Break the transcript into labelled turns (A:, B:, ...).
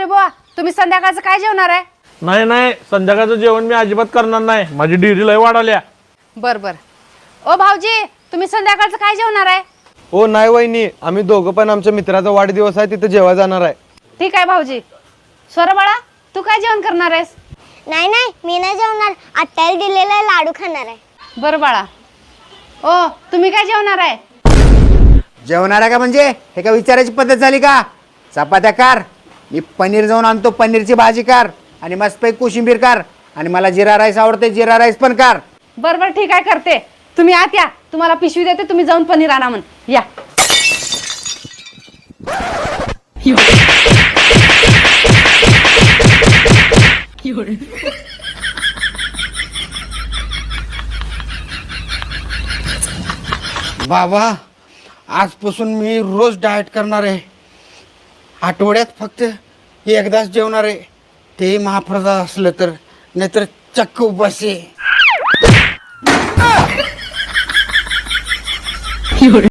A: बुवा, तुम्ही संध्याकाळचं काय जेवणार आहे?
B: नाही नाही, संध्याकाळचं जेवण मी अजिबात करणार नाही. माझी डिरी लय वाढाल्या.
A: बर बर. ओ भाऊजी, तुम्ही संध्याकाळचं काय जेवणार आहे?
C: हो नाही वहिनी, आम्ही दोघं पण आमच्या मित्राचा वाढदिवस आहे, तिथे जेवायला जाणार आहे.
A: ठीक आहे भाऊजी. स्वर बाळा, तू काय जेवण करणार आहेस?
D: नाही नाही, मी नाही जेवणार. आत्याला दिलेला लाडू खाणार आहे.
A: बरं बाळा. ओ, तुम्ही काय जेवणार आहे?
E: जेवणार आहे का म्हणजे हे का विचारायची पद्धत झाली का? चपात्या कार, मी पनीर जाऊन आणतो, पनीरची भाजी कार आणि मस्तपैकी कोशिंबीर कार आणि मला जिरा राईस आवडते, जिरा राईस पण कार.
A: बरं बरं, ठीक आहे, करते. तुम्ही आत या, तुम्हाला पिशवी देते, तुम्ही जाऊन पनीर आणा म्हण. या.
E: बाबा, आजपासून मी रोज डाएट करणार आहे. आठवड्यात फक्त एकदाच जेवणार आहे, ते महाप्रसाद असलं तर, नाहीतर चक्क उपाशी.